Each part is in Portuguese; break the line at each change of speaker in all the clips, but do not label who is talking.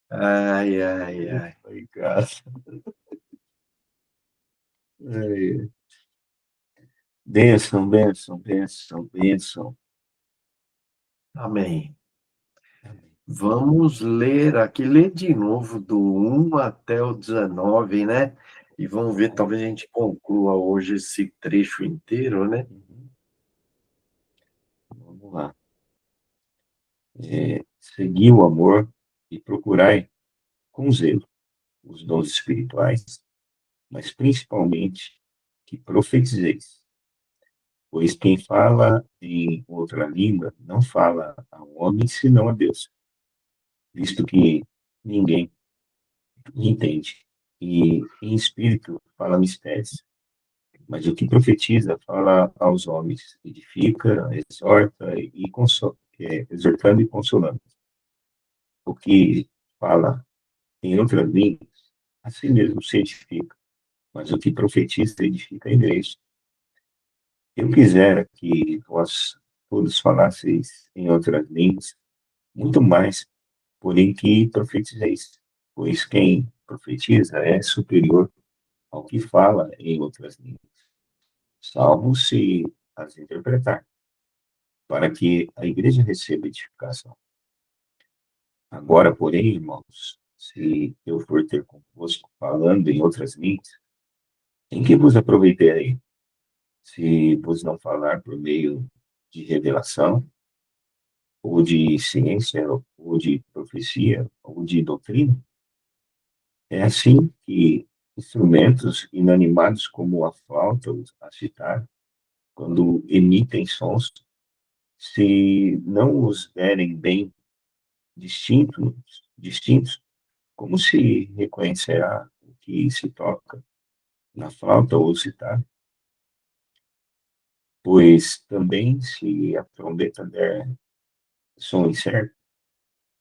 Ai, ai, ai.
Ai, cara. Ai, bênção, bênção, bênção, bênção.
Amém.
Amém.
Vamos ler aqui, ler de novo do 1 até o 19, né? E vamos ver, talvez a gente conclua hoje esse trecho inteiro, né?
Uhum. Vamos lá. Segui o amor e procurai com zelo os dons espirituais, mas principalmente que profetizeis. Pois quem fala em outra língua não fala a homem senão a Deus, visto que ninguém entende. E em espírito fala mistérios, mas o que profetiza fala aos homens, edifica, exorta e exortando e consolando. O que fala em outras línguas, assim mesmo se edifica, mas o que profetiza edifica a igreja. Eu quisera que vós todos falasseis em outras línguas, muito mais, porém que profetizeis, pois quem profetiza é superior ao que fala em outras línguas, salvo se as interpretar, para que a igreja receba edificação. Agora, porém, irmãos, se eu for ter convosco falando em outras línguas, em que vos aproveitarei? Se vos não falar por meio de revelação, ou de ciência, ou de profecia, ou de doutrina? É assim que instrumentos inanimados como a flauta, a citar, quando emitem sons, se não os derem bem distintos, como se reconhecerá o que se toca na flauta ou citar? Pois também se a trombeta der som incerto,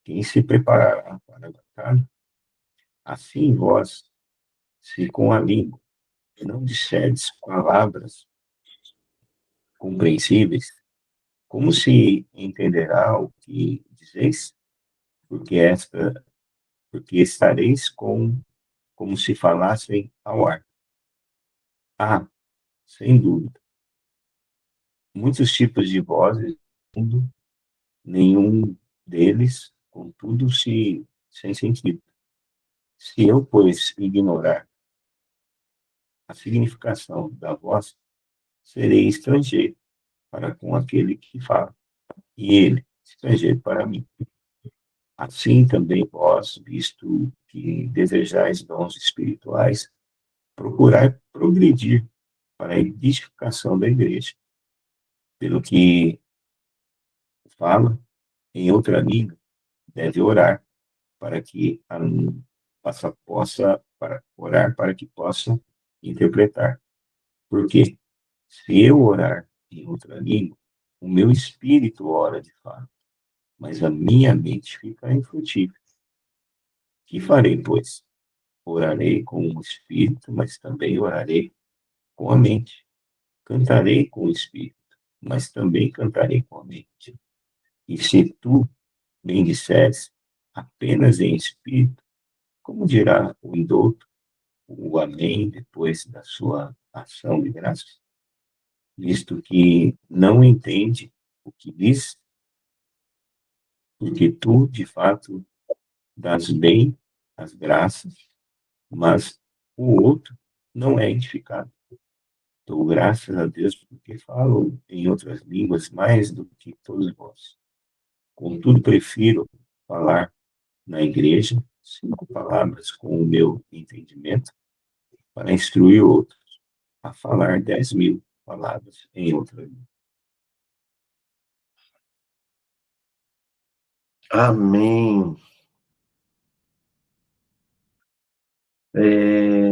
quem se preparará para a batalha? Assim vós, se com a língua não disserdes palavras compreensíveis, como se entenderá o que dizeis? Porque esta, porque estareis como se falassem ao ar. Ah, sem dúvida, muitos tipos de vozes, nenhum deles, contudo, sem sentido. Se eu, pois, ignorar a significação da voz, serei estrangeiro para com aquele que fala, e ele, estrangeiro para mim. Assim também vós, visto que desejais dons espirituais, procurai progredir para a edificação da igreja, pelo que fala em outra língua, deve orar para que possa orar para que possa interpretar. Porque se eu orar em outra língua, o meu espírito ora de fato, mas a minha mente fica infrutífera. Que farei, pois? Orarei com o espírito, mas também orarei com a mente. Cantarei com o espírito, mas também cantarei com a mente. E se tu bem disseres apenas em espírito, como dirá o indulto, o amém depois da sua ação de graças? Visto que não entende o que diz, porque tu, de fato, dás bem as graças, mas o outro não é edificado. Dou graças a Deus porque falo em outras línguas mais do que todos vós. Contudo, prefiro falar na igreja 5 palavras com o meu entendimento para instruir outros a falar 10.000 palavras em outra língua.
Amém. É,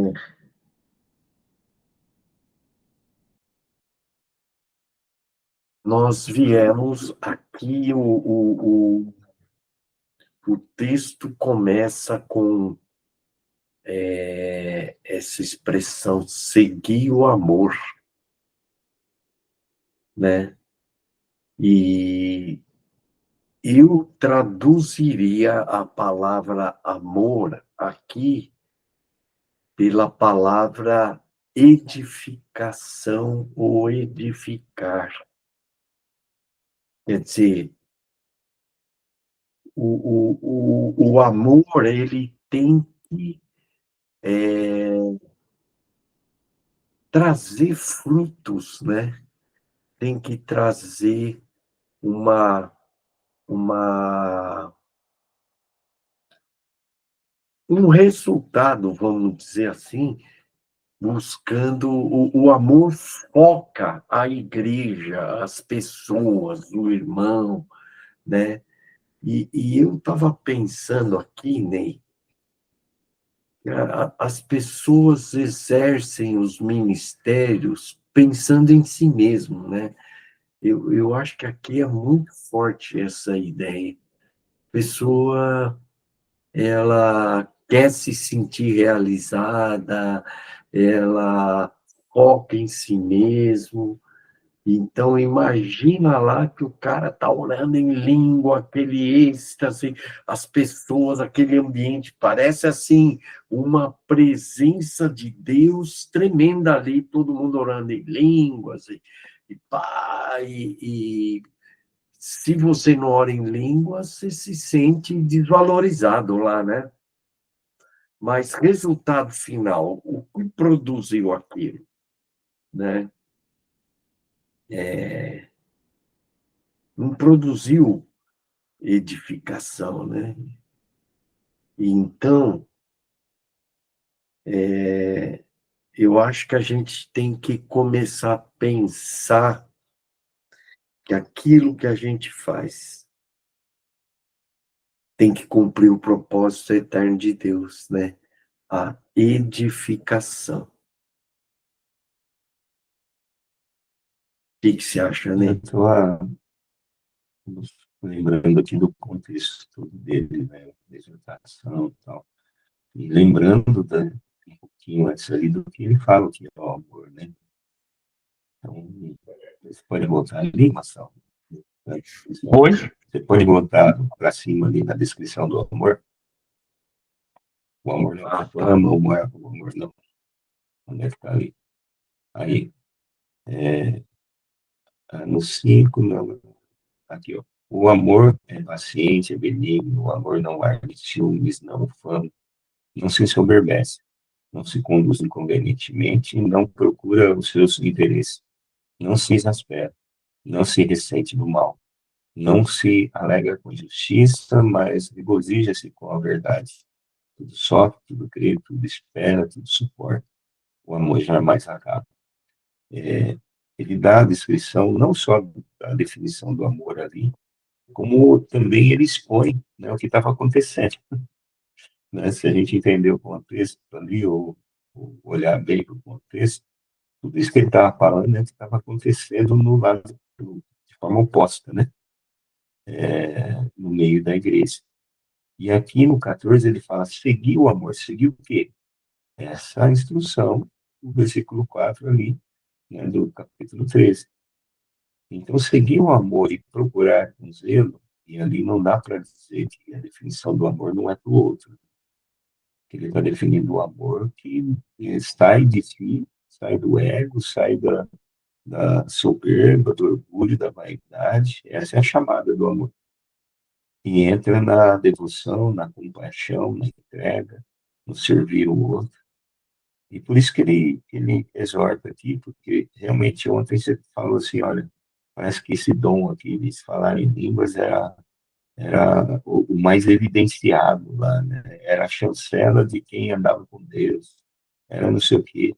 nós viemos aqui, o texto começa com essa expressão, seguir o amor, né? E eu traduziria a palavra amor aqui pela palavra edificação ou edificar. Quer dizer, o amor, ele tem que trazer frutos, né? Tem que trazer uma, uma, um resultado, vamos dizer assim, buscando o amor foca a igreja, as pessoas, o irmão, né? E eu estava pensando aqui, Ney, as pessoas exercem os ministérios pensando em si mesmo, né? Eu acho que aqui é muito forte essa ideia. A pessoa, ela quer se sentir realizada, ela foca em si mesmo. Então, imagina lá que o cara está orando em língua, aquele êxtase, as pessoas, aquele ambiente, parece assim, uma presença de Deus tremenda ali, todo mundo orando em línguas, e pá, e se você não ora em línguas, você se sente desvalorizado lá, né? Mas resultado final, o que produziu aquilo, né? Não produziu edificação, né? Então, eu acho que a gente tem que começar a pensar que aquilo que a gente faz tem que cumprir o propósito eterno de Deus, né? A edificação. O que você acha,
Eu
né?
estou lembrando aqui do contexto dele, né, da exortação e tal, e lembrando um pouquinho antes ali do que ele fala que é o amor, né? Então, você pode voltar ali, Marcelo?
Hoje?
Você pode voltar para cima ali na descrição do amor? O amor não
Ah, tá.
reclama, o amor não. Onde é que está ali? Aí, no 5, não, aqui, ó. O amor é paciente, é benigno, o amor não arde ciúmes, não ufama, não se ensoberbece, não se conduz inconvenientemente, não procura os seus interesses, não se exaspera, não se ressente do mal, não se alegra com justiça, mas regozija-se com a verdade. Tudo sofre, tudo crê, tudo espera, tudo suporta. O amor jamais acaba. Ele dá a descrição, não só da definição do amor ali, como também ele expõe, né, o que estava acontecendo. Né? Se a gente entender o contexto ali, ou olhar bem para o contexto, tudo isso que ele estava falando, né, estava acontecendo no lado, de forma oposta, né, no meio da igreja. E aqui no 14 ele fala, seguir o amor, seguir o quê? Essa instrução, o versículo 4 ali, né, do capítulo 13. Então, seguir o amor e procurar com zelo, e ali não dá para dizer que a definição do amor não é para o outro. Que ele está definindo o amor que sai de si, sai do ego, sai da soberba, do orgulho, da vaidade. Essa é a chamada do amor. E entra na devoção, na compaixão, na entrega, no servir o outro. E por isso que ele exorta aqui, porque realmente ontem você falou assim, olha, parece que esse dom aqui de falar em línguas era o mais evidenciado lá, né? Era a chancela de quem andava com Deus, era não sei o quê.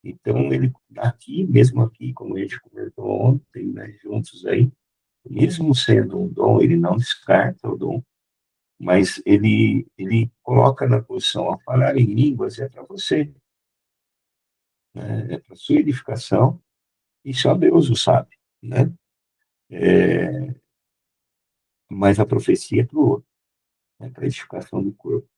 Então, ele aqui, mesmo aqui, como a gente comentou ontem, né, juntos aí, mesmo sendo um dom, ele não descarta o dom, mas ele coloca na posição a falar em línguas é para você, né? É para sua edificação, e só Deus o sabe, né? Mas a profecia é para o outro, né? Para a edificação do corpo.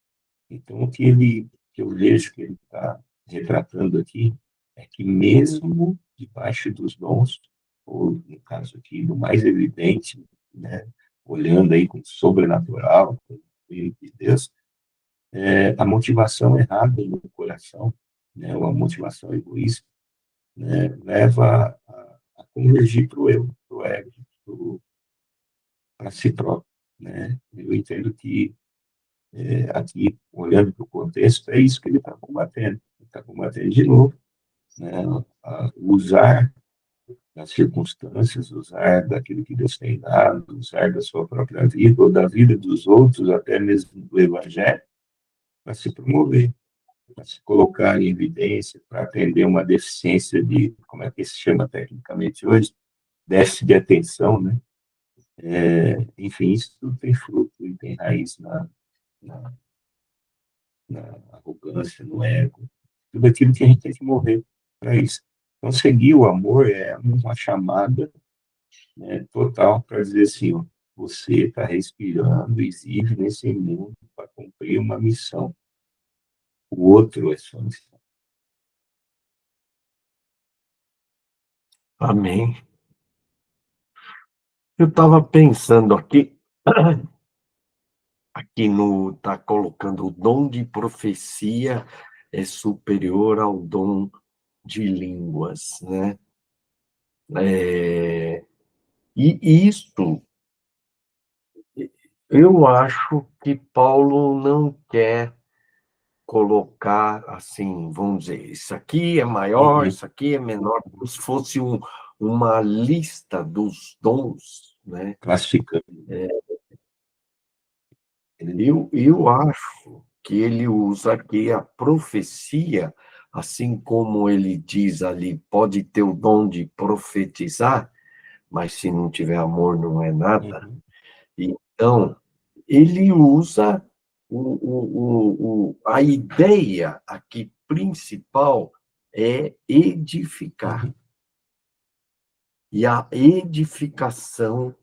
Então, que eu vejo que ele está retratando aqui é que mesmo debaixo dos dons, ou no caso aqui, do mais evidente, né, olhando aí com o sobrenatural, com o reino de Deus, a motivação errada no coração, né, ou a motivação egoísta, né, leva a convergir para o eu, para o ego, para si próprio, né? Eu entendo que aqui, olhando para o contexto, é isso que ele está combatendo. Ele está combatendo de novo, né? Usar das circunstâncias, usar daquilo que Deus tem dado, usar da sua própria vida ou da vida dos outros, até mesmo do Evangelho, para se promover, para se colocar em evidência, para atender uma deficiência de, como é que se chama tecnicamente hoje, déficit de atenção, né? Enfim, isso tudo tem fruto e tem raiz na, na arrogância, no ego, tudo aquilo que a gente tem que morrer para isso. Então, seguir o amor é uma chamada, né, total para dizer assim, ó, você está respirando e vive nesse mundo para cumprir uma missão. O outro é sua missão.
Amém. Eu estava pensando aqui está colocando o dom de profecia é superior ao dom de línguas, né? E isso, eu acho que Paulo não quer colocar assim, vamos dizer, isso aqui é maior,
Uhum,
isso aqui é menor, como se fosse uma lista dos dons, né?
classificando. Ele,
Eu acho que ele usa aqui a profecia, assim como ele diz ali, pode ter o dom de profetizar, mas se não tiver amor não é nada.
uhum,
Então, ele usa a ideia aqui principal é edificar.
uhum,
E a edificação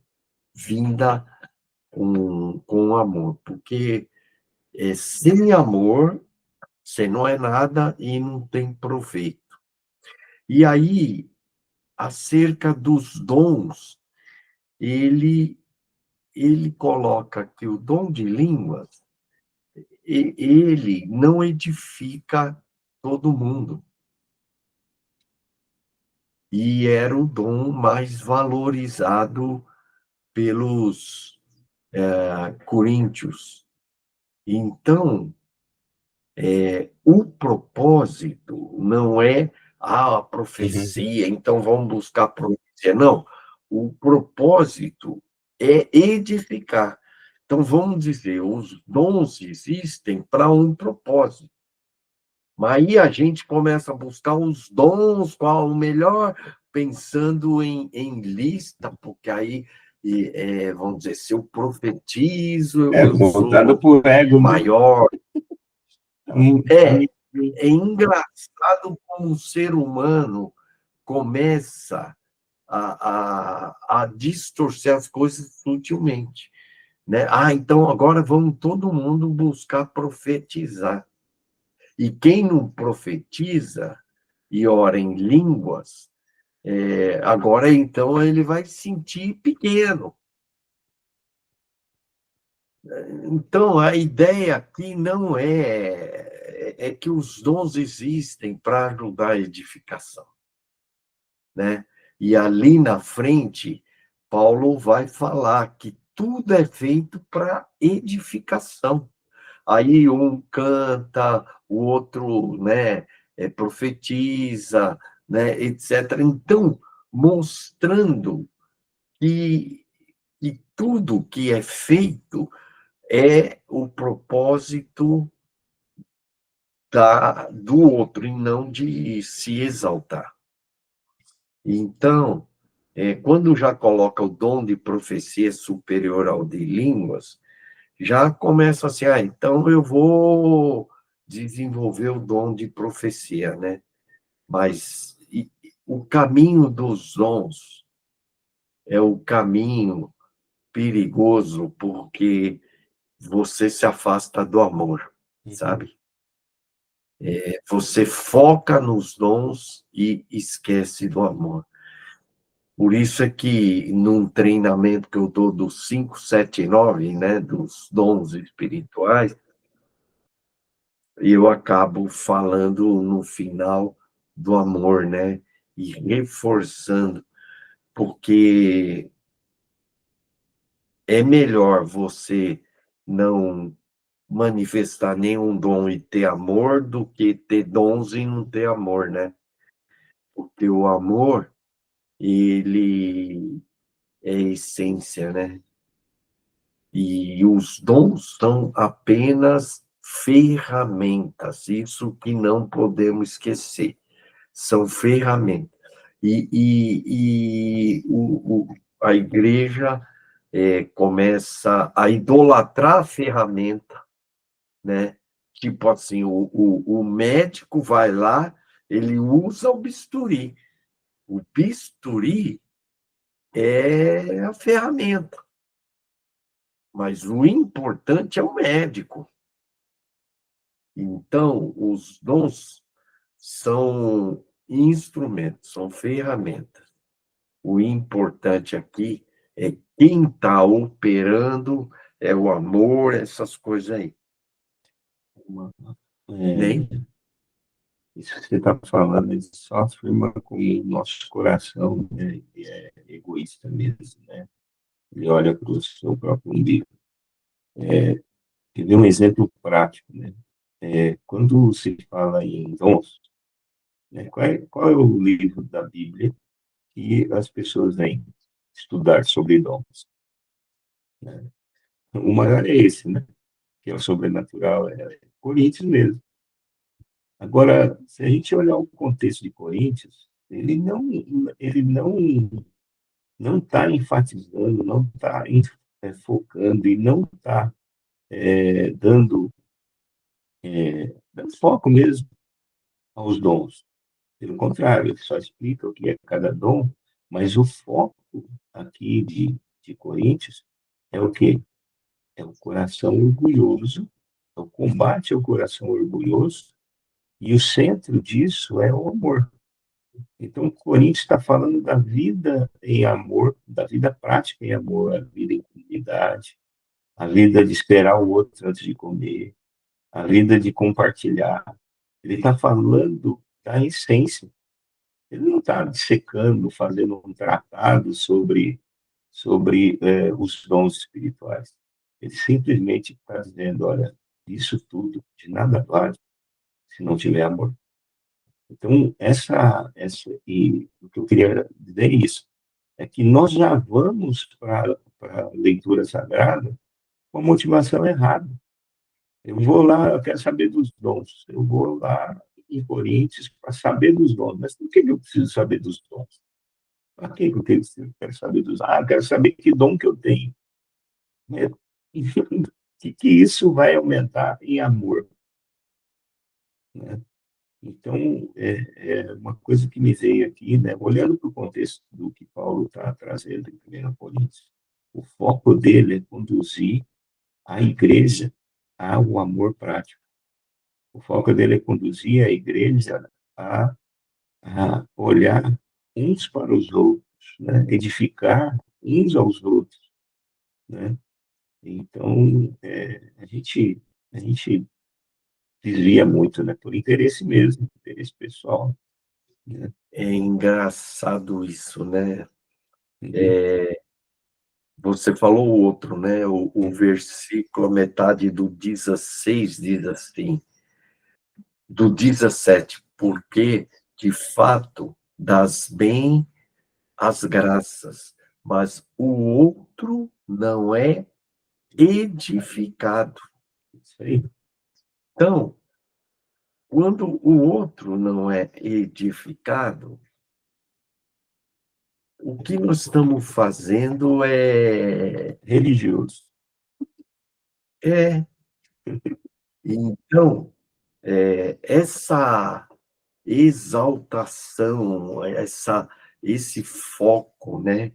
vinda com amor, porque sem amor você não é nada e não tem proveito. E aí, acerca dos dons, ele, ele coloca que o dom de línguas, ele não edifica todo mundo. E era o dom mais valorizado pelos coríntios. Então, o propósito não é a
uhum,
profecia, então vamos buscar a profecia. Não, o propósito é edificar. Então, vamos dizer, os dons existem para um propósito. Mas aí a gente começa a buscar os dons, qual o melhor, pensando em lista, porque aí, vamos dizer, se eu profetizo, eu
montado
sou
por ego, né?
maior.
Então,
É, é engraçado como o ser humano começa a distorcer as coisas sutilmente, né? Então agora vamos todo mundo buscar profetizar. E quem não profetiza e ora em línguas, agora então ele vai se sentir pequeno. Então, a ideia aqui não é que os dons existem para ajudar a edificação, né? E ali na frente, Paulo vai falar que tudo é feito para edificação. Aí um canta, o outro, né, profetiza, né, etc. Então, mostrando que, que tudo que é feito é o propósito do outro e não de se exaltar. Então, quando já coloca o dom de profecia superior ao de línguas, já começa assim, então eu vou desenvolver o dom de profecia, né? Mas o caminho dos dons é o caminho perigoso, porque você se afasta do amor,
uhum,
sabe? Você foca nos dons e esquece do amor. Por isso é que num treinamento que eu dou dos 5, 7 e 9, né, dos dons espirituais, eu acabo falando no final do amor, né, e reforçando, porque é melhor você não manifestar nenhum dom e ter amor do que ter dons e não ter amor, né? Porque o amor, ele é a essência, né? E os dons são apenas ferramentas, isso que não podemos esquecer, são ferramentas. A igreja começa a idolatrar a ferramenta, né? Tipo assim, o médico vai lá, ele usa o bisturi é a ferramenta, mas o importante é o médico. Então, os dons são instrumentos, são ferramentas. O importante aqui é quem está operando, é o amor, essas coisas aí. Nem
Isso que você está falando, ele só afirma como o nosso coração, né, é egoísta mesmo, né? Ele olha para o seu próprio umbigo. Quer ver um exemplo prático, né? Quando se fala em dons, né, qual é o livro da Bíblia que as pessoas vêm estudar sobre dons? Né? O maior é esse, né? Que é o sobrenatural, é Coríntios mesmo. Agora, se a gente olhar o contexto de Coríntios, ele não está enfatizando, não está focando e não está dando, dando foco mesmo aos dons. Pelo contrário, ele só explica o que é cada dom, mas o foco aqui de Coríntios é o quê? É o coração orgulhoso, é o combate ao coração orgulhoso, e o centro disso é o amor. Então, Coríntios está falando da vida em amor, da vida prática em amor, a vida em comunidade, a vida de esperar o outro antes de comer, a vida de compartilhar. Ele está falando da essência. Ele não está dissecando, fazendo um tratado sobre os dons espirituais. Ele simplesmente está dizendo, olha, isso tudo de nada vale se não tiver amor. Então, e o que eu queria dizer é isso, é que nós já vamos para a leitura sagrada com a motivação errada. Eu vou lá, eu quero saber dos dons. Eu vou lá em Coríntios para saber dos dons. Mas por que eu preciso saber dos dons? Para que eu quero saber dos dons? Ah, eu quero saber que dom que eu tenho. Né? Que isso vai aumentar em amor. Né? Então, é uma coisa que me veio aqui, né? Olhando para o contexto do que Paulo está trazendo em 1 Coríntios, o foco dele é conduzir a igreja ao amor prático. O foco dele é conduzir a igreja a olhar uns para os outros, né? Edificar uns aos outros, né? Então, a gente desvia muito, né? Por interesse mesmo, interesse pessoal, né?
é engraçado isso, né?
Uhum.
Você falou o outro, né? O versículo, a metade do 16 diz assim, do 17, porque de fato das bem as graças, mas o outro não é edificado.
Isso aí.
Então, quando o outro não é edificado, o que nós estamos fazendo
Religioso.
é então, essa exaltação, esse foco, né,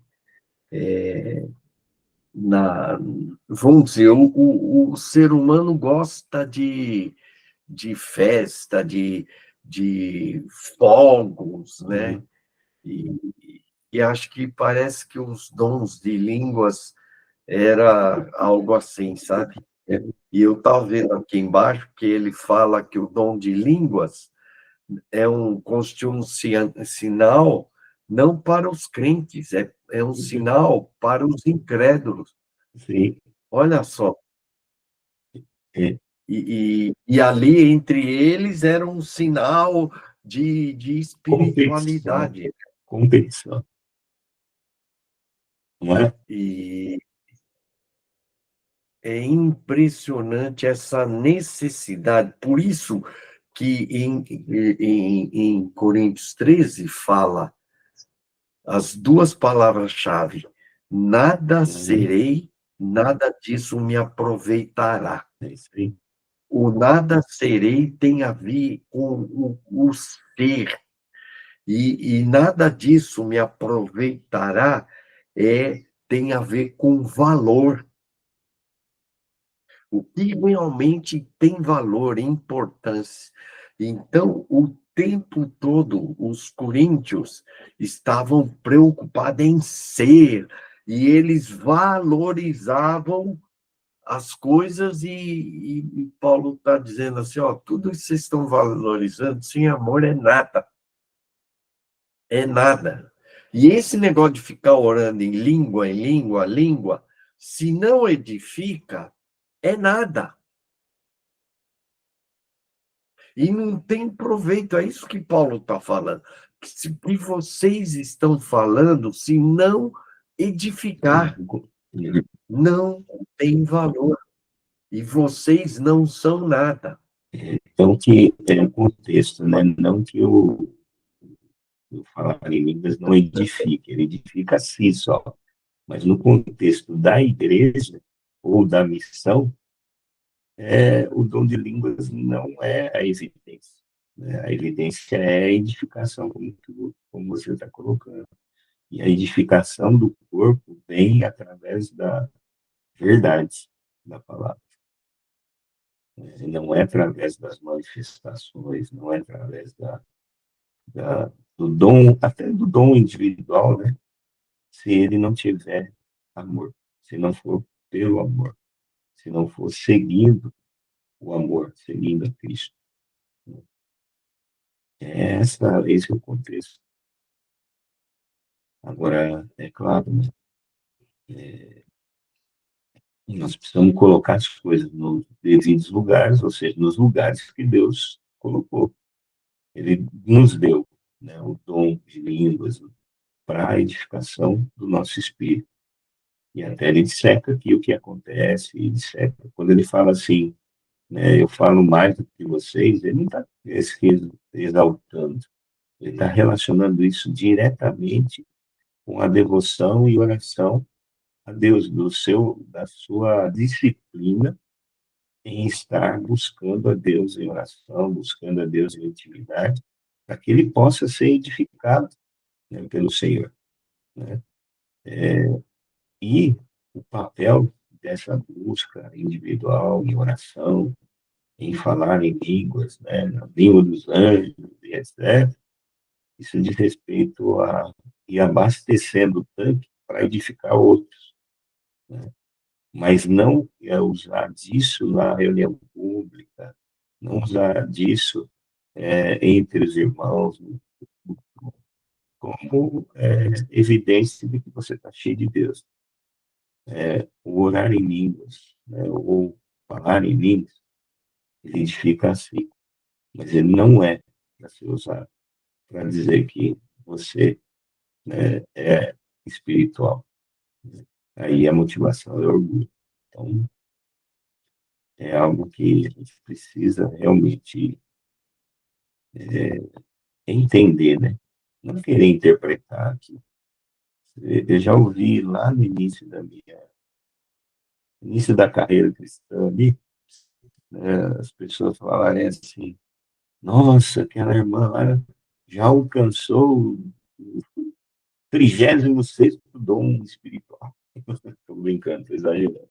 vamos dizer, o ser humano gosta de festa, de fogos, né?
Uhum.
E, e acho que parece que os dons de línguas era algo assim, sabe? E eu estava vendo aqui embaixo que ele fala que o dom de línguas constitui um sinal não para os crentes, é um sinal para os incrédulos.
Sim.
Olha só.
É.
E ali, entre eles, era um sinal de espiritualidade.
Competição. Não é?
E é impressionante essa necessidade. Por isso que em Coríntios 13 fala as duas palavras-chave: nada serei, nada disso me aproveitará.
É isso aí.
O nada serei tem a ver com o ser, e nada disso me aproveitará tem a ver com valor. O que realmente tem valor, importância. Então, o tempo todo, os coríntios estavam preocupados em ser, e eles valorizavam as coisas, e Paulo está dizendo assim, ó, tudo isso que vocês estão valorizando, sem amor é nada. É nada. E esse negócio de ficar orando em língua, se não edifica, é nada. E não tem proveito, é isso que Paulo está falando. Se vocês estão falando, se não edificar, não tem valor. E vocês não são nada.
Então, que é um contexto, né? Não que o falar em línguas não edifique, ele edifica a si só. Mas no contexto da igreja ou da missão, o dom de línguas não é a evidência. Né? A evidência é a edificação, como você está colocando. E a edificação do corpo vem através da verdade da palavra. Não é através das manifestações, não é através do dom, até do dom individual, né? Se ele não tiver amor, se não for pelo amor, se não for seguindo o amor, seguindo a Cristo. Esse é o contexto. Agora, é claro, né? Nós precisamos colocar as coisas nos devidos lugares, ou seja, nos lugares que Deus colocou. Ele nos deu, né, o dom de línguas para a edificação do nosso espírito. E até ele disseca aqui o que acontece, e disseca. Quando ele fala assim, né, eu falo mais do que vocês, ele não está exaltando, ele está relacionando isso diretamente com a devoção e oração a Deus, da sua disciplina em estar buscando a Deus em oração, buscando a Deus em intimidade, para que ele possa ser edificado, né, pelo Senhor. Né? E o papel dessa busca individual em oração, em falar em línguas, né, na língua dos anjos, e etc., isso diz respeito a ir abastecendo o tanque para edificar outros. Né? Mas não usar disso na reunião pública, não usar disso entre os irmãos, como evidência de que você está cheio de Deus. O orar em línguas, né, ou falar em línguas, ele edifica assim, mas ele não é para ser usado para dizer que você, né, é espiritual. Aí a motivação é orgulho. Então, é algo que a gente precisa realmente entender, né? Não querer interpretar aqui. Eu já ouvi lá no início da carreira cristã ali, né, as pessoas falarem assim, nossa, aquela irmã lá já alcançou o 36º dom espiritual. Estou brincando, estou exagerando.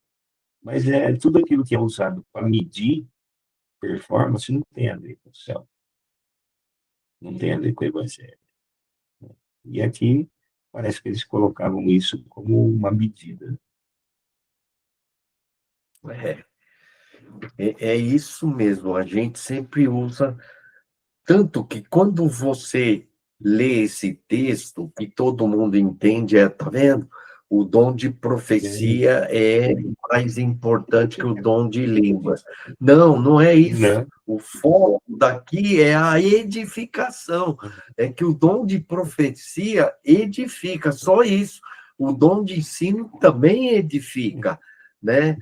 Mas tudo aquilo que é usado para medir performance não tem a ver com o céu, não tem a ver com o evangelho. E aqui parece que eles colocavam isso como uma medida.
É, é isso mesmo, a gente sempre usa. Tanto que quando você lê esse texto, que todo mundo entende, tá vendo? O dom de profecia é mais importante que o dom de línguas. Não, não é isso.
Não.
O foco daqui é a edificação. É que o dom de profecia edifica, só isso. O dom de ensino também edifica, né?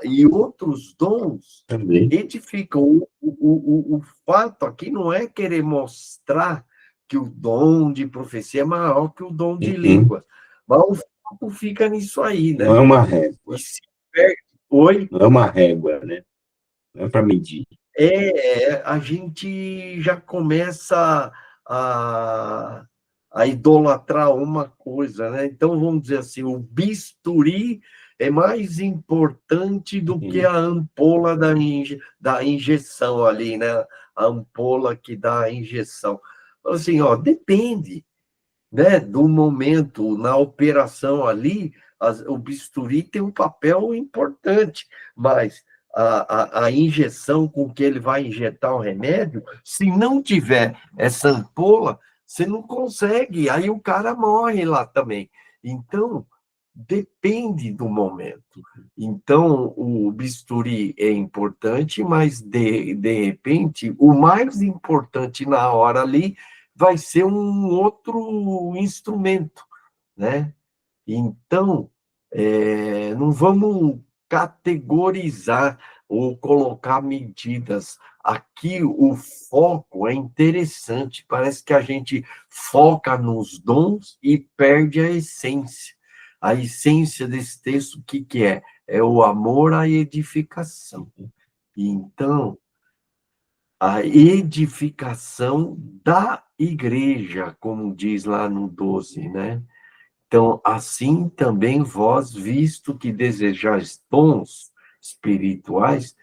E outros dons
Também.
edificam. O fato aqui não é querer mostrar que o dom de profecia é maior que o dom de
Uhum.
língua, mas o foco fica nisso aí,
Não
né?
é uma
E
régua.
se perde. Oi?
Não é uma régua, né? Não é para medir.
A gente já começa a, a idolatrar uma coisa, né? Então, vamos dizer assim, o bisturi é mais importante do que
Uhum.
a ampola da injeção ali, né? A ampola que dá a injeção. Assim, ó, depende, né, do momento, na operação ali, o bisturi tem um papel importante, mas a injeção com que ele vai injetar o remédio, se não tiver essa ampola, você não consegue, aí o cara morre lá também. Então, depende do momento. Então, o bisturi é importante, mas, de repente, o mais importante na hora ali vai ser um outro instrumento, né? Então, não vamos categorizar ou colocar medidas. Aqui o foco é interessante, parece que a gente foca nos dons e perde a essência. A essência desse texto, o que que é? É o amor à edificação. Então, a edificação da igreja, como diz lá no 12, né? Então, assim também vós, visto que desejais dons espirituais,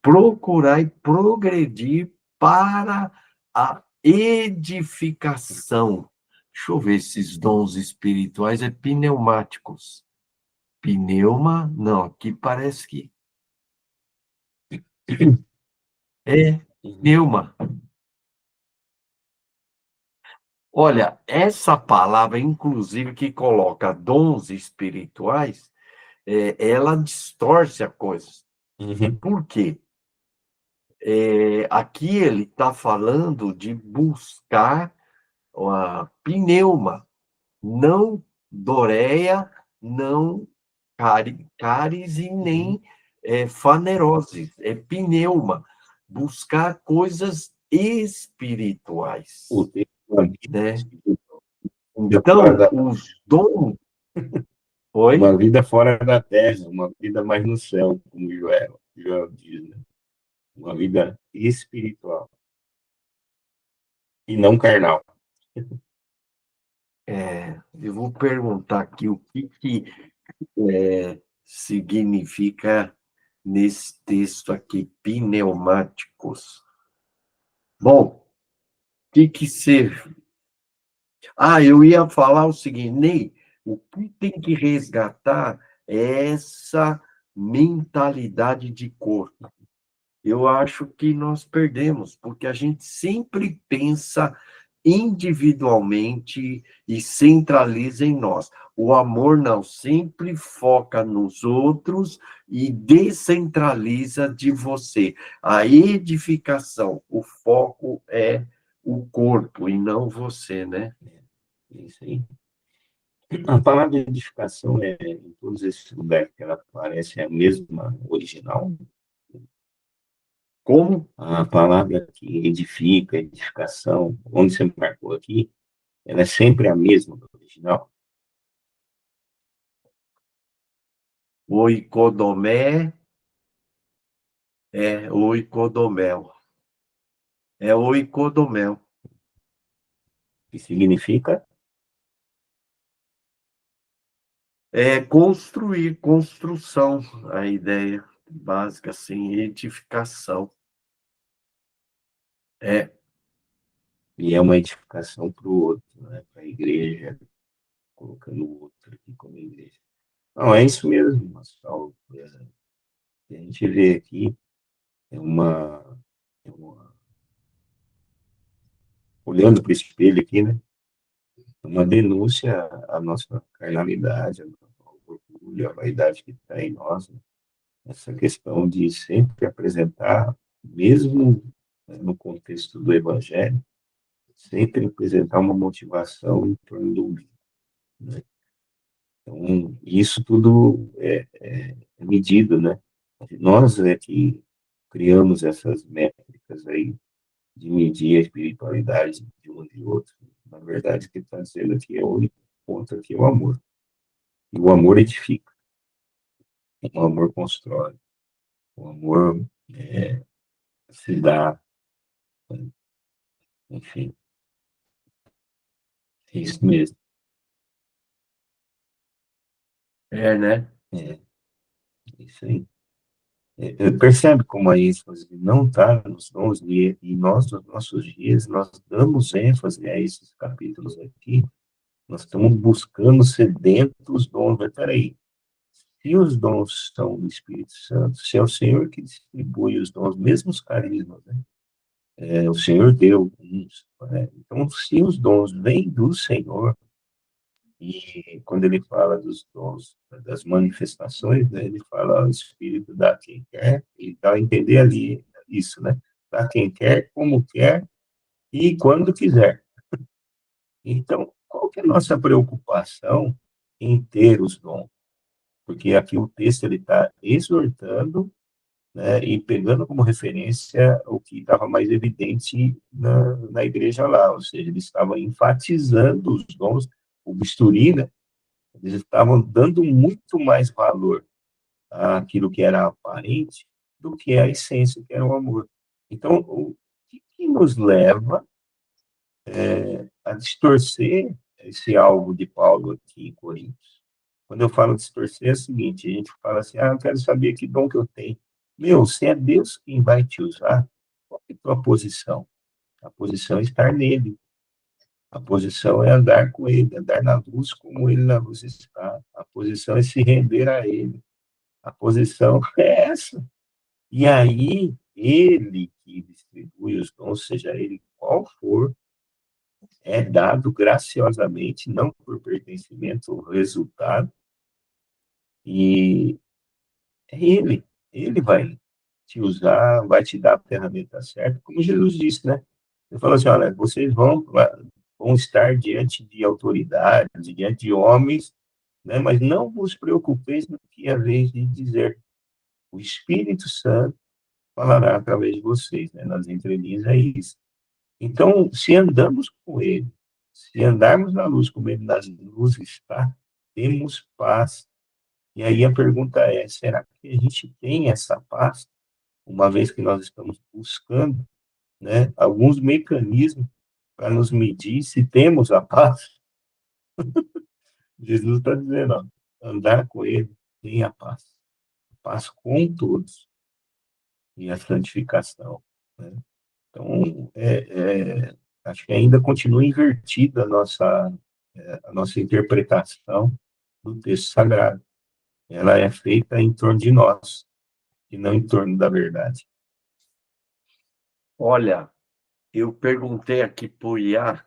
procurai progredir para a edificação. Deixa eu ver esses dons espirituais, é pneumáticos. Pneuma, não, aqui parece que é
Uhum.
pneuma. Olha, essa palavra, inclusive, que coloca dons espirituais, ela distorce a coisa.
Uhum.
Por quê? Aqui ele está falando de buscar a pneuma, não doreia, não cáries e
Uhum.
nem fanerose, é pneuma, buscar coisas
O
espirituais,
texto, uma
né?
vida fora
Então,
da,
os dons... Oi?
uma vida fora da terra, uma vida mais no céu, como Joel diz, né? Uma vida espiritual e não carnal.
Eu vou perguntar aqui o que significa nesse texto aqui, pneumáticos. Bom, o que ser? Eu ia falar o seguinte, Ney, o que tem que resgatar é essa mentalidade de corpo. Eu acho que nós perdemos, porque a gente sempre pensa individualmente e centraliza em nós. O amor não, sempre foca nos outros e descentraliza de você. A edificação, o foco é o corpo e não você, né?
É isso aí. A palavra edificação em todos esses lugares que ela aparece, é a mesma original.
Como
A palavra que edifica, edificação, onde você marcou aqui, ela é sempre a mesma do original.
oikodomé oicodomel. É oicodomel.
Que significa
Construir, construção, a ideia básica, assim, edificação. É,
e é uma edificação para o outro, né? Para a igreja. colocando o outro aqui como igreja. Não, é isso mesmo, Marcelo. A gente vê aqui é olhando para esse espelho aqui, né? Uma denúncia à nossa carnalidade, ao orgulho, à vaidade que está em nós, né? Essa questão de sempre apresentar, mesmo, né, no contexto do Evangelho, sempre apresentar uma motivação em torno do umbigo, né? Então, isso tudo é medido, né? Nós é que criamos essas métricas aí de medir a espiritualidade de um e de outro. Na verdade, o que está dizendo aqui é o único ponto aqui é o amor. E o amor edifica, o amor constrói, o amor se dá, enfim, é isso mesmo.
É, né?
É, isso aí. Percebe como a ênfase não está nos dons, e nós, nos nossos dias, nós damos ênfase a esses capítulos aqui, nós estamos buscando sedentos os dons, mas peraí, se os dons são do Espírito Santo, se é o Senhor que distribui os dons, mesmo os carismas, né? O Senhor deu uns, né? Então, se os dons vêm do Senhor, e quando ele fala dos dons, das manifestações, né, ele fala o Espírito dá a quem quer, e dá a entender ali isso, né? Dá a quem quer, como quer e quando quiser. Então, qual que é a nossa preocupação em ter os dons? Porque aqui o texto ele está exortando, né, e pegando como referência o que estava mais evidente na igreja lá, ou seja, eles estavam enfatizando os dons, o bisturi, né, eles estavam dando muito mais valor àquilo que era aparente do que a essência, que era o amor. Então, o que nos leva a distorcer esse alvo de Paulo aqui em Coríntios? Quando eu falo distorcer, é o seguinte: a gente fala assim, eu quero saber que dom que eu tenho. Meu, se é Deus quem vai te usar, qual é a tua posição? A posição é estar nele. A posição é andar com ele, andar na luz como ele na luz está. A posição é se render a ele. A posição é essa. E aí, ele que distribui os dons, seja ele qual for, é dado graciosamente, não por pertencimento ou resultado, e é ele vai te usar, vai te dar a ferramenta certa, como Jesus disse, né? Ele falou assim, olha, vocês vão estar diante de autoridades, diante de homens, né? Mas não vos preocupeis no que é vez de dizer. O Espírito Santo falará através de vocês, né? Nas entrelinhas é isso. Então, se andamos com ele, se andarmos na luz como ele nas luzes está, temos paz. E aí a pergunta é, será que a gente tem essa paz, uma vez que nós estamos buscando, né, alguns mecanismos para nos medir se temos a paz? Jesus está dizendo, ó, andar com ele, tem a paz com todos, e a santificação, né? Então, acho que ainda continua invertida a nossa interpretação do texto sagrado. Ela é feita em torno de nós, e não em torno da verdade.
Olha, eu perguntei aqui para o Iá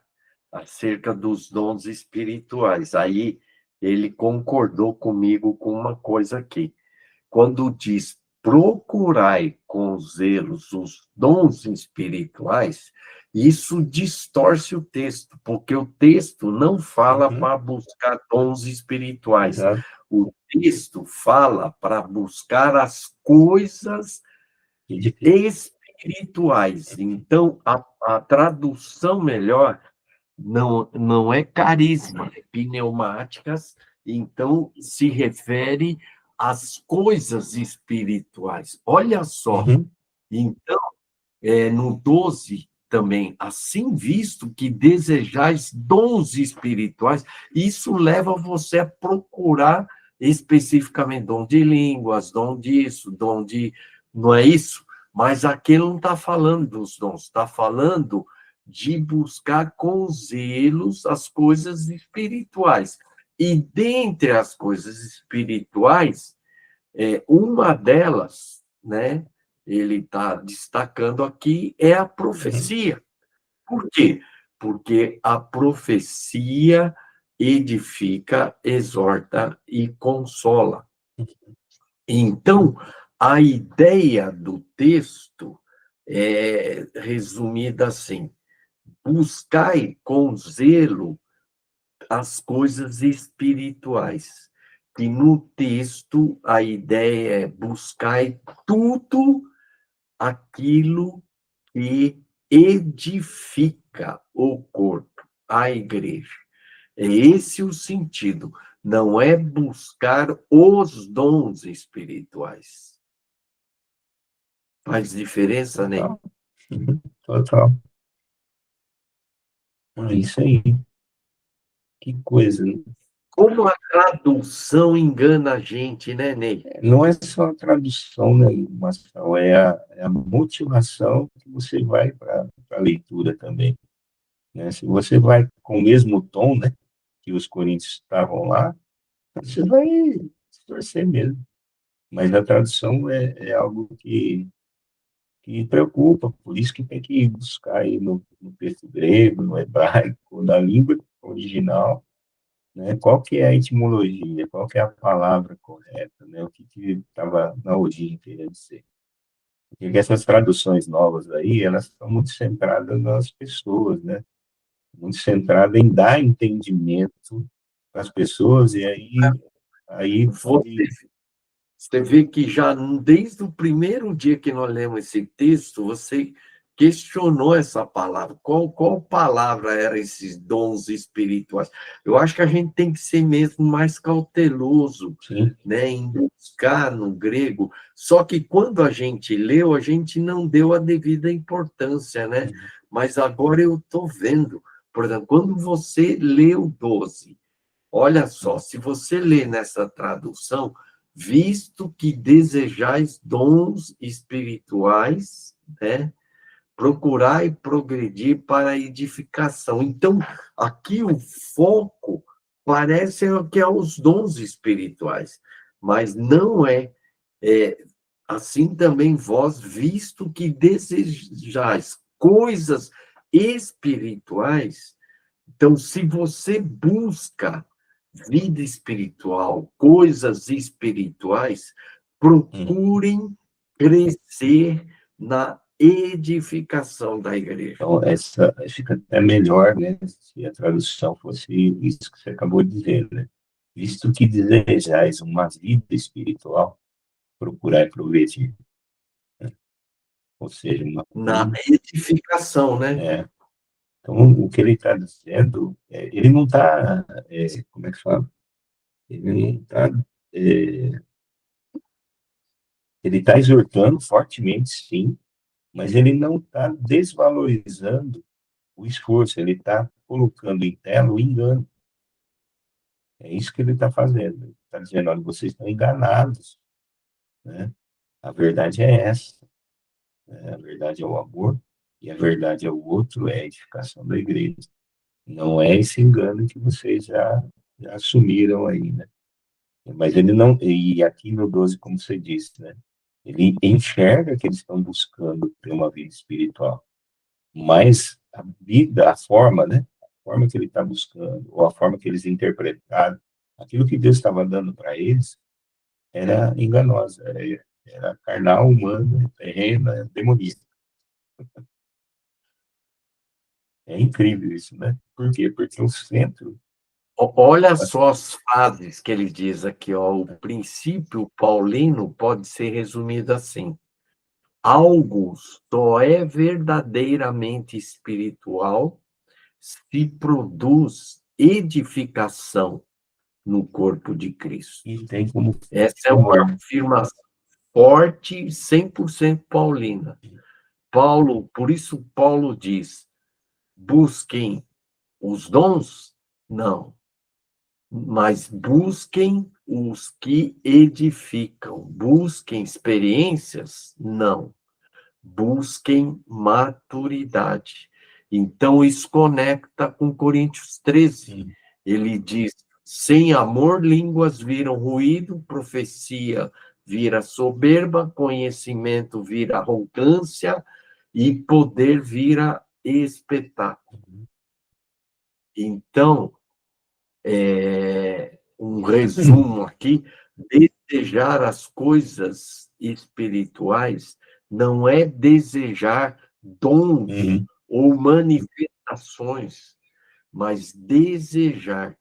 acerca dos dons espirituais. Aí ele concordou comigo com uma coisa aqui. Quando diz procurai com zelos os dons espirituais, isso distorce o texto, porque o texto não fala
Uhum,
para buscar dons espirituais.
exato.
O texto fala para buscar as coisas
Edifica.
espirituais. Então, a tradução melhor não é carisma, é pneumáticas, então se refere às coisas espirituais. Olha só,
Uhum,
então, no 12 também, assim visto que desejais dons espirituais, isso leva você a procurar especificamente dom de línguas, dom disso, dom de. Não é isso? Mas aquilo não está falando dos dons, está falando de buscar com zelos as coisas espirituais. E dentre as coisas espirituais, uma delas, né, ele está destacando aqui, é a profecia. Por quê? Porque a profecia edifica, exorta e consola. Então, a ideia do texto é resumida assim: buscai com zelo as coisas espirituais. E no texto, a ideia é buscai tudo aquilo que edifica o corpo, a igreja. É esse o sentido. Não é buscar os dons espirituais. Faz diferença, Ney?
Total. Total. É isso aí. Que coisa, né?
Como a tradução engana a gente, né, Ney?
Não é só a tradução, né, Marcelo? É a motivação que você vai para a leitura também, né? Se você vai com o mesmo tom, né, que os coríntios estavam lá, você vai se torcer mesmo. Mas a tradução é algo que preocupa, por isso que tem que buscar aí no texto grego, no hebraico, na língua original, né? Qual que é a etimologia, qual que é a palavra correta, né? O que estava na origem querendo dizer. Porque essas traduções novas aí, elas estão muito centradas nas pessoas, né? Muito centradas em dar entendimento para as pessoas, e aí
Você Você vê que já desde o primeiro dia que nós lemos esse texto, você questionou essa palavra. Qual palavra eram esses dons espirituais? Eu acho que a gente tem que ser mesmo mais cauteloso,
sim,
né, em buscar no grego. Só que quando a gente leu, a gente não deu a devida importância, né? Mas agora eu estou vendo. Por exemplo, quando você leu 12, olha só, se você lê nessa tradução, visto que desejais dons espirituais, né? Procurai progredir para a edificação. Então, aqui o foco parece que é os dons espirituais, mas não é. Assim também vós, visto que desejais coisas espirituais, então, se você busca vida espiritual, coisas espirituais, procurem crescer na edificação da igreja.
então essa fica até melhor, né, se a tradução fosse isso que você acabou de dizer, né? Visto que desejais uma vida espiritual, procurar progredir, né? Ou seja,
Na edificação, né?
é, então, o que ele está dizendo, ele não está, como é que fala? Ele não está, ele está exortando fortemente, sim, mas ele não está desvalorizando o esforço, ele está colocando em tela o engano. É isso que ele está fazendo. Ele está dizendo, olha, vocês estão enganados, né? A verdade é essa, né? A verdade é o amor, e a verdade é o outro, é a edificação da igreja. Não é esse engano que vocês já assumiram aí, né? Mas ele não, e aqui no 12, como você disse, né? Ele enxerga que eles estão buscando ter uma vida espiritual, mas a vida, a forma, né? A forma que ele está buscando, ou a forma que eles interpretaram, aquilo que Deus estava dando para eles era enganosa, era carnal, humana, terrena, demoníaca. É incrível isso, né? Por quê? Porque o centro.
Olha só as frases que ele diz aqui, ó. O princípio paulino pode ser resumido assim: algo só é verdadeiramente espiritual se produz edificação no corpo de Cristo.
E tem como
Essa é uma
amor.
afirmação forte, 100% paulina. Por isso Paulo diz: busquem os dons? Não, mas busquem os que edificam. Busquem experiências? Não. Busquem maturidade. Então, isso conecta com Coríntios 13. Ele diz: Sem amor, línguas viram ruído, profecia vira soberba, conhecimento vira arrogância e poder vira espetáculo. Então, um resumo aqui, desejar as coisas espirituais não é desejar dons ou manifestações, mas desejar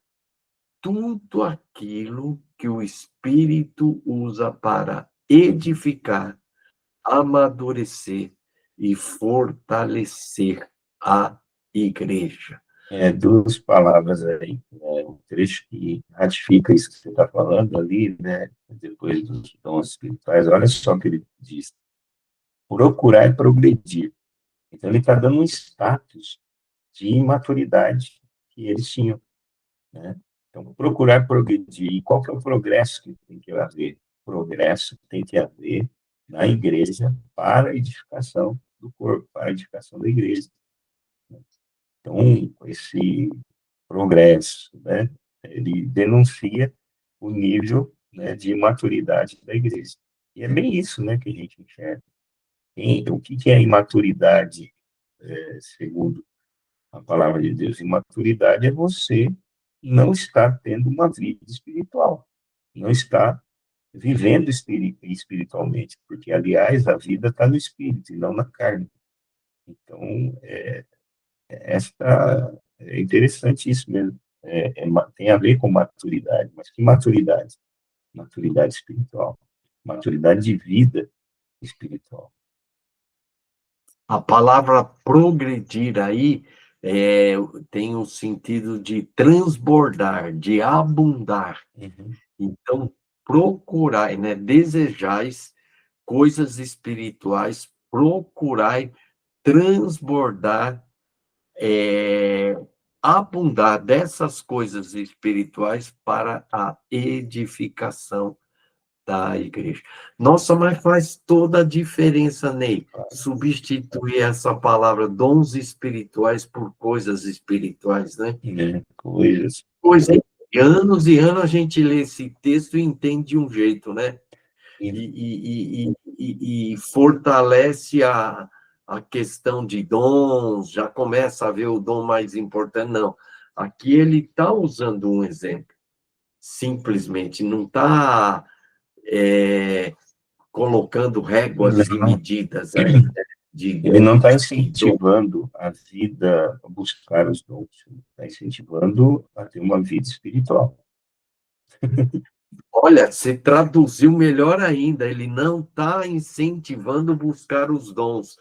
tudo aquilo que o Espírito usa para edificar, amadurecer e fortalecer a igreja.
Duas palavras aí, um trecho que ratifica isso que você está falando ali, né? Depois dos dons espirituais, olha só o que ele diz: procurar e progredir. Então, ele está dando um status de maturidade que eles tinham, né? Então, procurar progredir. E qual que é o progresso que tem que haver? Progresso tem que haver na igreja para a edificação do corpo, para a edificação da igreja. Então, esse progresso, né, ele denuncia o nível, né, de maturidade da igreja. E é bem isso, né, que a gente enxerga. O que é imaturidade, segundo a palavra de Deus? Imaturidade é você não estar tendo uma vida espiritual, não estar vivendo espiritualmente, porque, aliás, a vida está no espírito e não na carne. Então, é interessante isso mesmo. Tem a ver com maturidade, mas que maturidade? Maturidade espiritual, maturidade de vida espiritual.
A palavra progredir aí tem o sentido de transbordar, de abundar. Então, procurai, né? Desejais coisas espirituais, procurai transbordar, abundar dessas coisas espirituais para a edificação da igreja. Nossa, mas faz toda a diferença, Ney, substituir essa palavra dons espirituais por coisas espirituais, né?
Coisas.
Pois é, e anos a gente lê esse texto e entende de um jeito, né? E fortalece a questão de dons, já começa a ver o dom mais importante. Não, aqui ele está usando um exemplo, simplesmente, não está colocando réguas e
Não,
medidas aí, né, de
ele não está
dom.
incentivando a vida a buscar os dons, ele está incentivando a ter uma vida espiritual.
Olha, você traduziu melhor ainda, ele não está incentivando buscar os dons,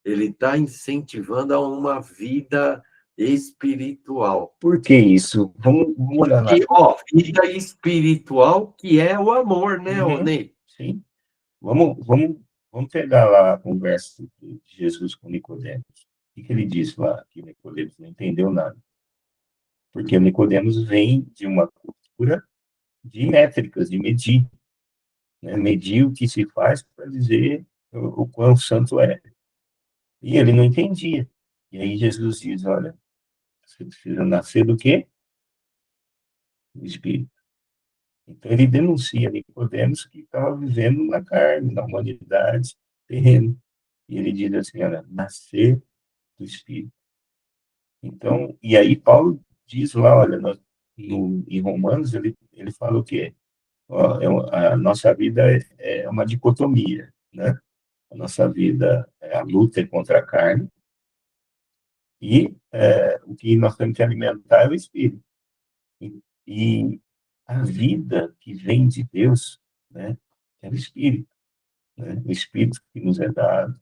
ele está incentivando a uma vida espiritual.
Por que isso? Vamos olhar lá.
E, vida espiritual que é o amor, né, Ney?
Sim. Vamos pegar lá a conversa de Jesus com Nicodemos. O que ele disse lá? Que Nicodemos não entendeu nada. Porque Nicodemos vem de uma cultura de métricas, de medir. Né? Medir o que se faz para dizer o quão santo é. E ele não entendia. E aí Jesus diz, olha, você precisa nascer do quê? Do Espírito. Então ele denuncia Nicodemos que estava vivendo na carne, na humanidade, terreno. E ele diz assim, olha, nascer do Espírito. Então, e aí Paulo diz lá, olha, em Romanos, ele fala o quê? Ó, a nossa vida é uma dicotomia, né? A nossa vida é a luta contra a carne e o que nós temos que alimentar é o Espírito. E a vida que vem de Deus, né, é o Espírito, né? O Espírito que nos é dado,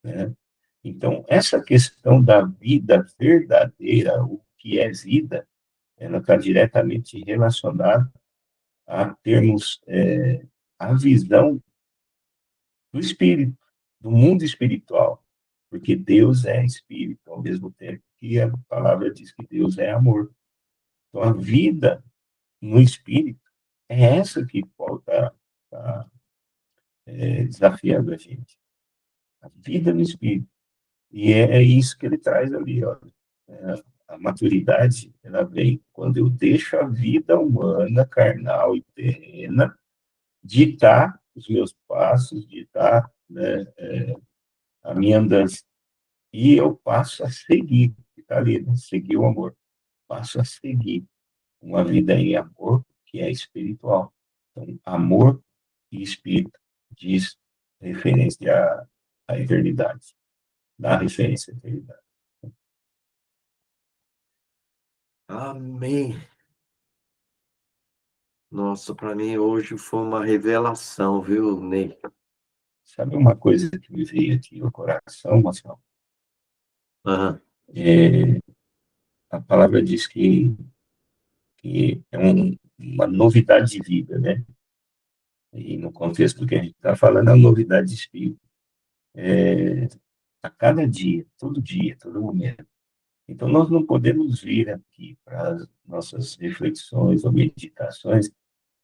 né? Então, essa questão da vida verdadeira, o que é vida, ela está diretamente relacionada a termos a visão do espírito, do mundo espiritual, porque Deus é espírito, ao mesmo tempo que a palavra diz que Deus é amor. Então, a vida no espírito é essa que Paulo está desafiando a gente. A vida no espírito. E é isso que ele traz ali, ó. a maturidade, ela vem quando eu deixo a vida humana, carnal e terrena ditar os meus passos, ditar, né, a minha andança. E eu passo a seguir, está ali, né? Seguir o amor. Passo a seguir uma vida em amor que é espiritual. Então, amor e espírito diz referência à eternidade, dá referência à eternidade.
Amém. Nossa, para mim hoje foi uma revelação, viu, Ney?
Sabe uma coisa que me veio aqui no coração, Marcelo?
Aham.
É, a palavra diz que é uma novidade de vida, né? E no contexto do que a gente está falando, é uma novidade de espírito. É, a cada dia, todo momento. Então, nós não podemos vir aqui para as nossas reflexões ou meditações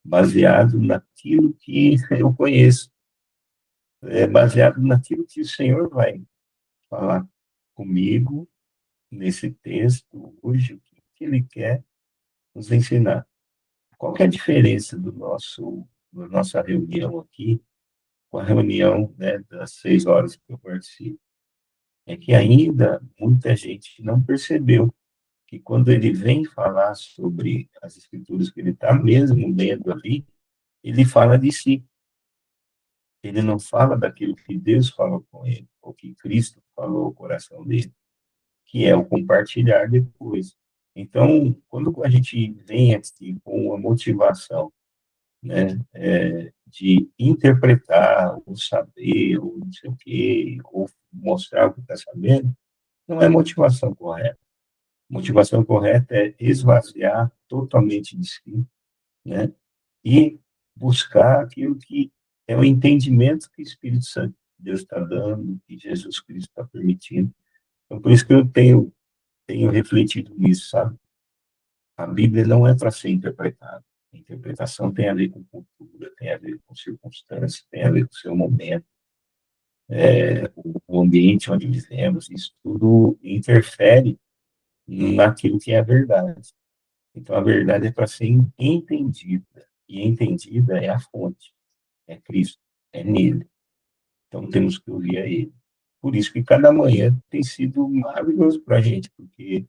baseado naquilo que eu conheço, baseado naquilo que o Senhor vai falar comigo nesse texto hoje, o que Ele quer nos ensinar. Qual que é a diferença da nossa reunião aqui com a reunião, né, das 6 horas que eu participo? É que ainda muita gente não percebeu que quando ele vem falar sobre as escrituras que ele está mesmo lendo ali, ele fala de si. Ele não fala daquilo que Deus falou com ele, ou que Cristo falou ao coração dele, que é o compartilhar depois. Então, quando a gente vem aqui com uma motivação, né, de interpretar, ou saber, ou não sei o quê, ou mostrar o que está sabendo, não é motivação correta. Motivação correta é esvaziar totalmente de si, né? E buscar aquilo que é o entendimento que o Espírito Santo de Deus está dando, que Jesus Cristo está permitindo. Então, por isso que eu tenho refletido nisso, sabe? A Bíblia não é para ser interpretada. A interpretação tem a ver com cultura, tem a ver com circunstância, tem a ver com o seu momento, o ambiente onde vivemos. Isso tudo interfere naquilo que é a verdade. Então, a verdade é para ser entendida. E entendida é a fonte, é Cristo, é nele. Então, temos que ouvir a ele. Por isso que cada manhã tem sido maravilhoso para a gente, porque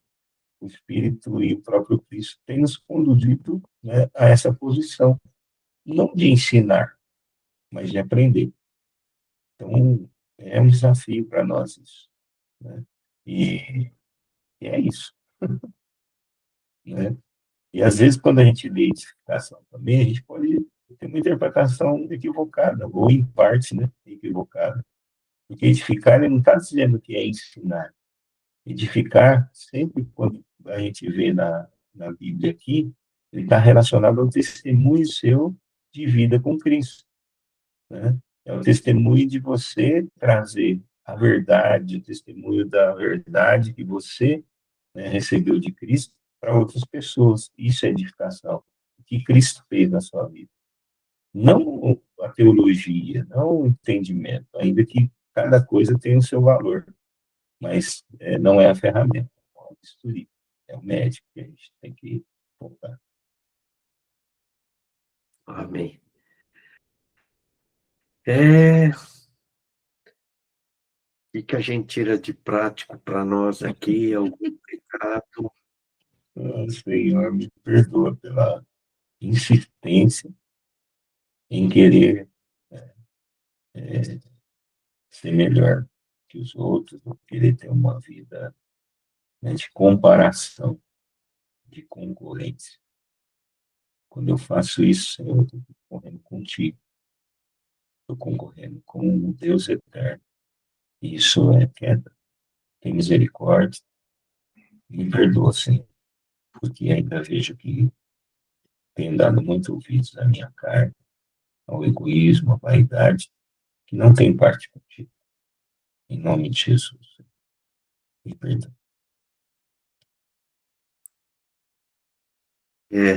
o Espírito e o próprio Cristo têm nos conduzido, né, a essa posição, não de ensinar, mas de aprender. Então, é um desafio para nós isso, né? E, e é isso, né? E às vezes, quando a gente lê edificação também, a gente pode ter uma interpretação equivocada, ou em parte, né, equivocada. Porque edificar, ele não está dizendo que é ensinar. Edificar, sempre quando a gente vê na Bíblia aqui, ele está relacionado ao testemunho seu de vida com Cristo, né? É o testemunho de você trazer a verdade, o testemunho da verdade que você, né, recebeu de Cristo para outras pessoas. Isso é edificação. O que Cristo fez na sua vida. Não a teologia, não o entendimento, ainda que cada coisa tem o seu valor, mas não é a ferramenta, é o bisturi, é o médico que a gente tem que voltar.
Amém. É, e que a gente tira de prático para nós aqui, algum pecado.
Ah, Senhor, me perdoa pela insistência em querer ser melhor que os outros, ou querer ter uma vida, né, de comparação, de concorrência. Quando eu faço isso, Senhor, eu estou concorrendo contigo, estou concorrendo com o Deus eterno. E isso é queda. Tem misericórdia, me perdoa, Senhor, porque ainda vejo que tenho dado muito ouvidos à minha carne, ao egoísmo, à vaidade, que não tem parte contigo. Em nome de Jesus, me perdoa.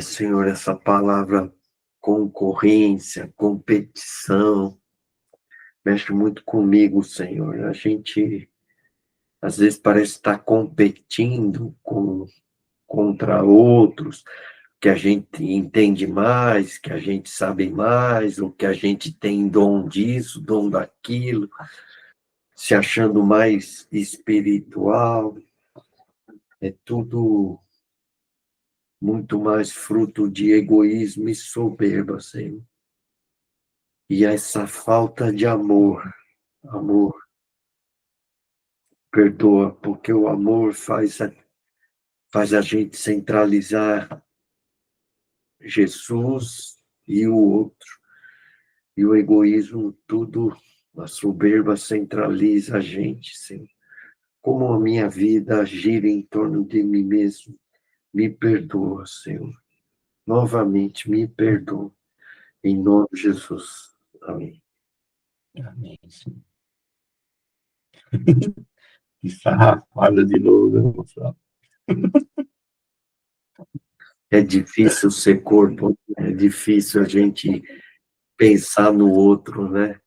Senhor, essa palavra concorrência, competição, mexe muito comigo, Senhor. A gente às vezes parece estar competindo contra outros, que a gente entende mais, que a gente sabe mais, ou que a gente tem dom disso, dom daquilo, se achando mais espiritual. É tudo muito mais fruto de egoísmo e soberba, Senhor. E essa falta de amor, perdoa, porque o amor faz a gente centralizar Jesus e o outro. E o egoísmo, tudo, a soberba centraliza a gente, Senhor. Como a minha vida gira em torno de mim mesmo, me perdoa, Senhor. Novamente, me perdoa. Em nome de Jesus. Amém.
Amém, Senhor. Que sarrafada de novo, né, Gonçalo?
É difícil ser corpo, é difícil a gente pensar no outro, né?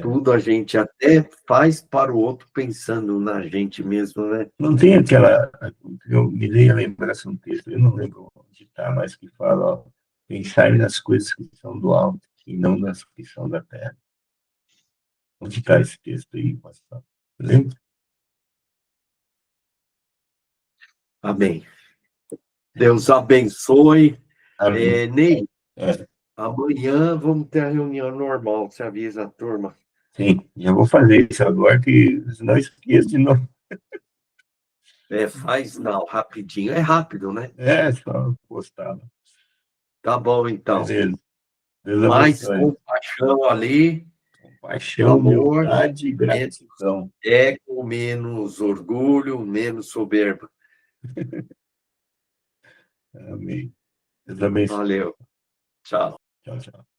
Tudo a gente até faz para o outro pensando na gente mesmo, né?
Não tem aquela. Eu me dei a lembrança um texto, eu não lembro onde está, mas que fala: ó, pensai nas coisas que são do alto e não nas que são da terra. Onde está esse texto aí, pastor? Lembra?
Amém. Deus abençoe.
Amém.
Ney,
É,
amanhã vamos ter a reunião normal, você avisa a turma.
sim, já vou fazer isso agora, que não esqueço de novo.
Faz não, rapidinho. É rápido, né?
É, só postar.
Tá bom, então.
Beleza. Deus
Mais
abençoe.
compaixão ali,
Paixão,
amor,
humildade e
menos
gratidão.
ego, menos orgulho, menos soberba.
Amém. Deus abençoe.
Valeu. Tchau.
Tchau, tchau.